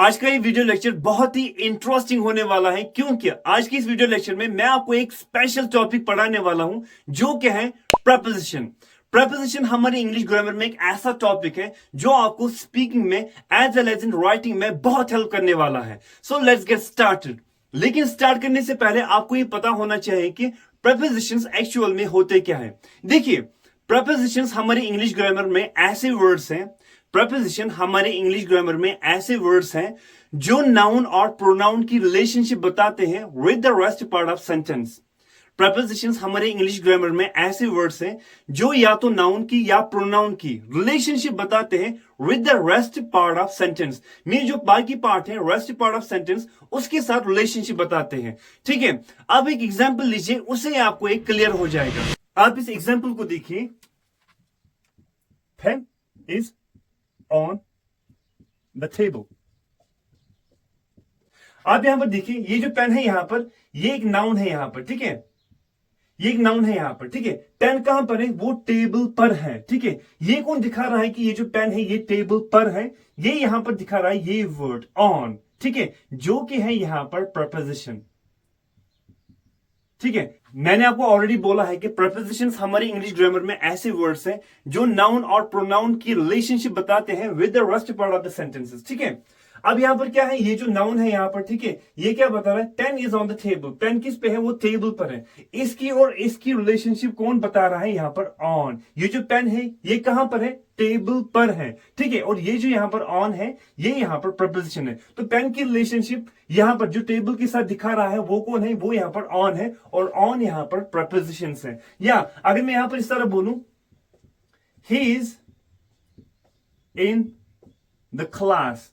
आज का ये वीडियो लेक्चर बहुत ही इंटरेस्टिंग होने वाला है क्योंकि आज की इस वीडियो लेक्चर में मैं आपको एक स्पेशल टॉपिक पढ़ाने वाला हूं जो कि है प्रपोजिशन। प्रपोजिशन हमारे इंग्लिश ग्रामर में एक ऐसा टॉपिक है जो आपको स्पीकिंग में as well as in writing में बहुत हेल्प करने वाला है। So let's get started. लेकिन स्टार्ट करने से पहले आपको ये पता होना चाहिए कि प्रपोजिशंस एक्चुअल में होते क्या है। देखिए, प्रपोजिशंस हमारे इंग्लिश ग्रामर में ऐसे वर्ड्स हैं, प्रपोजिशन हमारे इंग्लिश ग्रामर में ऐसे वर्ड्स हैं जो नाउन और प्रोनाउन की रिलेशनशिप बताते हैं with the rest part of sentence. Propositions हमारे इंग्लिश ग्रामर में ऐसे वर्ड्स हैं जो या तो नाउन की या प्रोनाउन की रिलेशनशिप बताते हैं with the rest part of sentence में, जो बाकी पार्ट है रेस्ट पार्ट ऑफ सेंटेंस उसके साथ रिलेशनशिप बताते हैं। ठीक है, अब एक एग्जांपल लीजिए, उससे आपको एक क्लियर हो जाएगा। आप इस एग्जांपल को देखिए। Pen is on the table। आप यहां पर देखिए, ये जो पेन है यहां पर, ये एक नाउन है यहां पर। ठीक है, ये एक नाउन है यहां पर। ठीक है, पेन कहां पर है? वो टेबल पर है। ठीक है, ये कौन दिखा रहा है कि ये जो पेन है ये टेबल पर है? ये यहां पर दिखा रहा है ये वर्ड ऑन। ठीक है, जो कि है यहां पर प्रपोजिशन। ठीक है, मैंने आपको ऑलरेडी बोला है कि प्रपोजिशंस हमारे इंग्लिश ग्रामर में ऐसे वर्ड्स हैं जो नाउन और प्रोनाउन की रिलेशनशिप बताते हैं with the rest part of the sentences. ठीक है, अब यहां पर क्या है? ये जो नाउन है यहां पर, ठीक है, ये क्या बता रहा है? Pen is on the table. Pen किस पे है? वो टेबल पर है। इसकी और इसकी रिलेशनशिप कौन बता रहा है? यहां पर ऑन। ये जो पेन है ये कहां पर है? टेबल पर है। ठीक है, और ये जो यहां पर ऑन है ये यहां पर प्रपोजिशन है। तो पेन की रिलेशनशिप यहां पर जो टेबल के साथ दिखा रहा है वो कौन है? वो यहां पर ऑन है, और ऑन यहां पर प्रपोजिशन है। या अगर मैं यहां पर इस तरह बोलूं, he is in the class,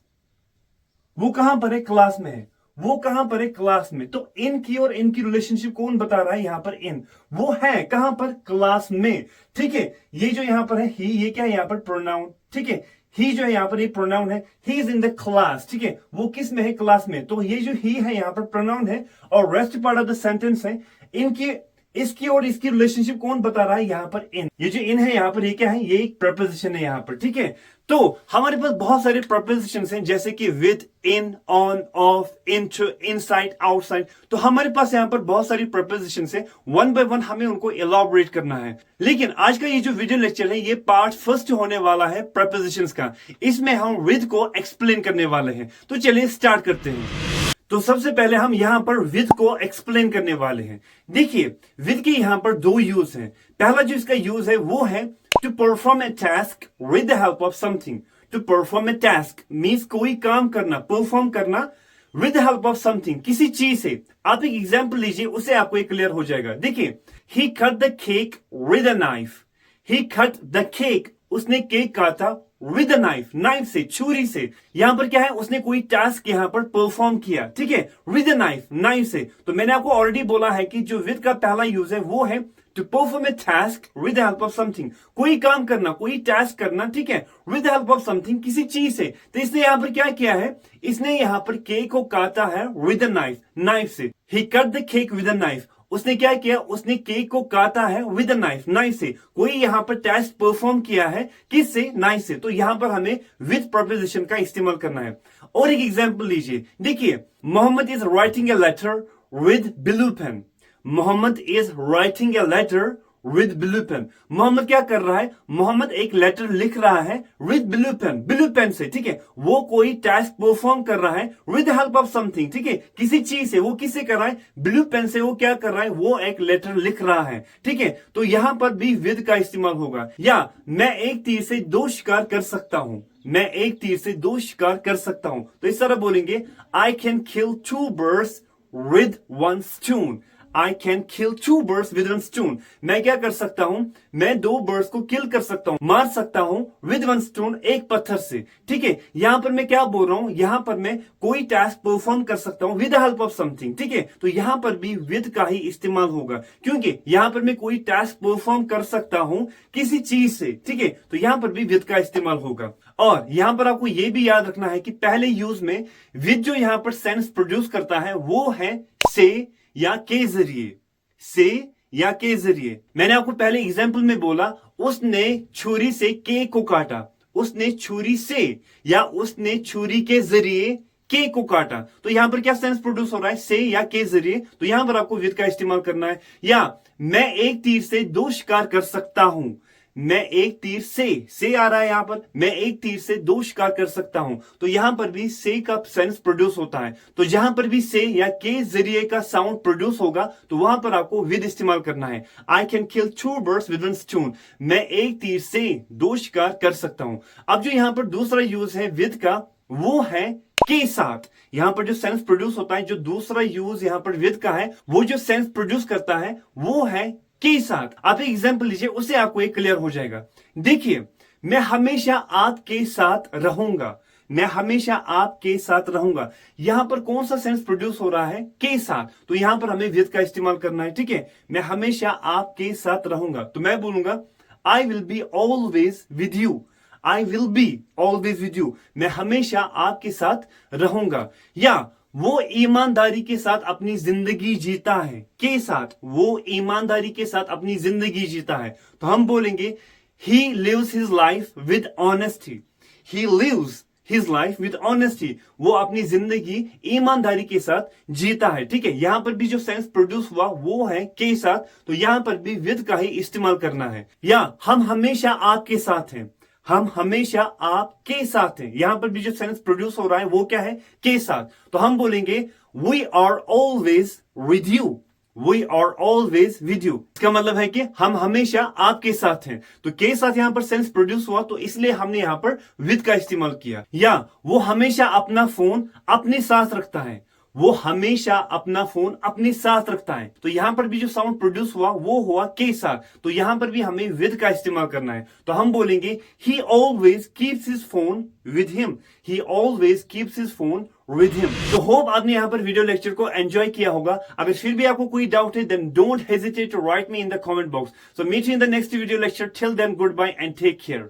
वो कहां पर है? क्लास में है। वो कहां पर है? क्लास में। तो इन की और इन की रिलेशनशिप कौन बता रहा है? यहां पर इन। वो है कहां पर? क्लास में। ठीक है, ये जो यहां पर है ही, ये क्या है? यहां पर प्रोनाउन। ठीक है, ही जो है यहां पर ये प्रोनाउन है। He is in the class. ठीक है, वो किस में है? क्लास में। तो ये जो ही है यहां पर प्रोनाउन है, और rest part of the sentence है इनकी, इसकी और इसकी रिलेशनशिप कौन बता रहा है? यहां पर इन। ये जो इन है यहां पर, ये क्या है? ये एक प्रपोजिशन है यहां पर। ठीक है, तो हमारे पास बहुत सारे प्रपोजिशंस हैं जैसे कि with, in, on, of, into, inside, outside. तो हमारे पास यहां पर बहुत सारी प्रपोजिशंस हैं, वन बाय वन हमें उनको एलॉबरेट करना है। लेकिन आज का ये जो वीडियो लेक्चर है ये पार्ट फर्स्ट होने वाला है प्रपोजिशंस का। इसमें हम विद को एक्सप्लेन करने वाले हैं। तो चलिए स्टार्ट करते हैं। तो सबसे पहले हम यहां पर विद को एक्सप्लेन करने वाले हैं। देखिए, विद के यहां पर दो यूज हैं। पहला जो इसका यूज है वो है to perform a task with the help of something. To perform a task means कोई काम करना, परफॉर्म करना with the help of something, किसी चीज से। आप एक एग्जांपल लीजिए, उससे आपको ये क्लियर हो जाएगा। देखिए, he cut the cake with a knife. He cut the cake, उसने केक काटा विद नाइफ, नाइफ से, छुरी से। यहां पर क्या है? उसने कोई टास्क यहां पर परफॉर्म किया। ठीक है, विद नाइफ, नाइफ से। तो मैंने आपको ऑलरेडी बोला है कि जो विद का पहला यूज है वो है to perform a task with the help of something, कोई काम करना, कोई टास्क करना। ठीक है, with the help of something, किसी चीज से। तो इसने यहां पर क्या किया है? इसने यहां पर केक को काटा है विद अ नाइफ, नाइफ से। He cut the cake with a knife. उसने क्या किया? उसने केक को काटा है विद अ नाइफ, नाइफ से। कोई यहां पर टास्क परफॉर्म किया है, किससे? नाइफ से। तो यहां पर हमें विद प्रपोजिशन का इस्तेमाल करना है। और एक एग्जांपल लीजिए। देखिए, Mohammed is writing a letter with blue pen. Mohammed is writing a letter with blue pen. Mohammed क्या कर रहा है? मोहम्मद एक लेटर लिख रहा है with blue pen, blue pen से। ठीक है, वो कोई टास्क परफॉर्म कर रहा है with the help of something. ठीक है, किसी चीज से। वो किससे कर रहा है? ब्लू पेन से। वो क्या कर रहा है? वो एक लेटर लिख रहा है। ठीक है, तो यहां पर भी विद का इस्तेमाल होगा। या मैं एक तीर से दो शिकार कर सकता हूं। मैं एक तीर से दो शिकार कर सकता हूं। तो इस तरह बोलेंगे, I can kill two birds with one stone. I can kill two birds with one stone। मैं क्या कर सकता हूं? मैं दो बर्ड्स को किल कर सकता हूं, मार सकता हूं with one stone, एक पत्थर से। ठीक है, यहां पर मैं क्या बोल रहा हूं? यहां पर मैं कोई टास्क परफॉर्म कर सकता हूं with the help of something। ठीक है, तो यहां पर भी with का ही इस्तेमाल होगा क्योंकि यहां पर मैं कोई टास्क परफॉर्म कर सकता हूं किसी चीज से। ठीक है, तो यहां पर भी with का इस्तेमाल होगा। और यहां पर आपको यह भी याद रखना है कि पहले यूज में with जो यहां पर सेंस प्रोड्यूस करता है वो है से या के जरिए, से या के जरिए। मैंने आपको पहले एग्जांपल में बोला, उसने छुरी से केक को काटा। उसने छुरी से या उसने छुरी के जरिए के को काटा, तो यहां पर क्या सेंस प्रोड्यूस हो रहा है, से या के जरिए, तो यहां पर आपको विद का इस्तेमाल करना है। या मैं एक तीर से दो शिकार कर सकता हूं, मैं एक तीर से आ रहा है यहां पर, मैं एक तीर से दो शिकार कर सकता हूं, तो यहां पर भी से का सेंस प्रोड्यूस होता है। तो जहां पर भी से या के जरिए का साउंड प्रोड्यूस होगा तो वहां पर आपको विद इस्तेमाल करना है। आई can kill 2 birds with 1 stone, मैं एक तीर से दो शिकार कर सकता हूं। अब जो यहां पर दूसरा यूज है विद का, वो है के साथ। यहां पर जो सेंस प्रोड्यूस होता है, जो दूसरा यूज यहां पर विद का है, वो जो सेंस प्रोड्यूस करता है वो है के साथ। आप एक एग्जांपल लीजिए, उससे आपको एक क्लियर हो जाएगा। देखिए, मैं हमेशा आपके साथ रहूंगा, मैं हमेशा आपके साथ रहूंगा। यहां पर कौन सा सेंस प्रोड्यूस हो रहा है, के साथ, तो यहां पर हमें विद का इस्तेमाल करना है। ठीक है, मैं हमेशा आपके साथ रहूंगा, तो मैं बोलूंगा I will be always with you, I will be always with you, मैं हमेशा आपके साथ रहूंगा। या वो ईमानदारी के साथ अपनी जिंदगी जीता है, के साथ, वो ईमानदारी के साथ अपनी जिंदगी जीता है, तो हम बोलेंगे he lives his life with honesty, he lives his life with honesty, वो अपनी जिंदगी ईमानदारी के साथ जीता है। ठीक है, यहां पर भी जो सेंस प्रोड्यूस हुआ वो है के साथ, तो यहां पर भी विद का ही इस्तेमाल करना है। या हम हमेशा आपके साथ हैं, हम हमेशा आपके साथ हैं, यहां पर भी जो सेंस प्रोड्यूस हो रहा है वो क्या है, के साथ, तो हम बोलेंगे we are always with you, we are always with you. इसका मतलब है कि हम हमेशा आपके साथ हैं, तो के साथ यहां पर सेंस प्रोड्यूस हुआ, तो इसलिए हमने यहां पर विद का इस्तेमाल किया। या वो हमेशा अपना फोन अपने साथ रखता है, वो हमेशा अपना फोन अपने साथ रखता है, तो यहां पर भी जो साउंड प्रोड्यूस हुआ वो हुआ के साथ, तो यहां पर भी हमें विद का इस्तेमाल करना है, तो हम बोलेंगे ही always keeps his phone with him, he always keeps his phone with him. तो होप आपने यहां पर वीडियो लेक्चर को एंजॉय किया होगा। अगर फिर भी आपको कोई डाउट है, then don't hesitate to write me in the comment box. So meet you in the next video lecture, till then goodbye and take care.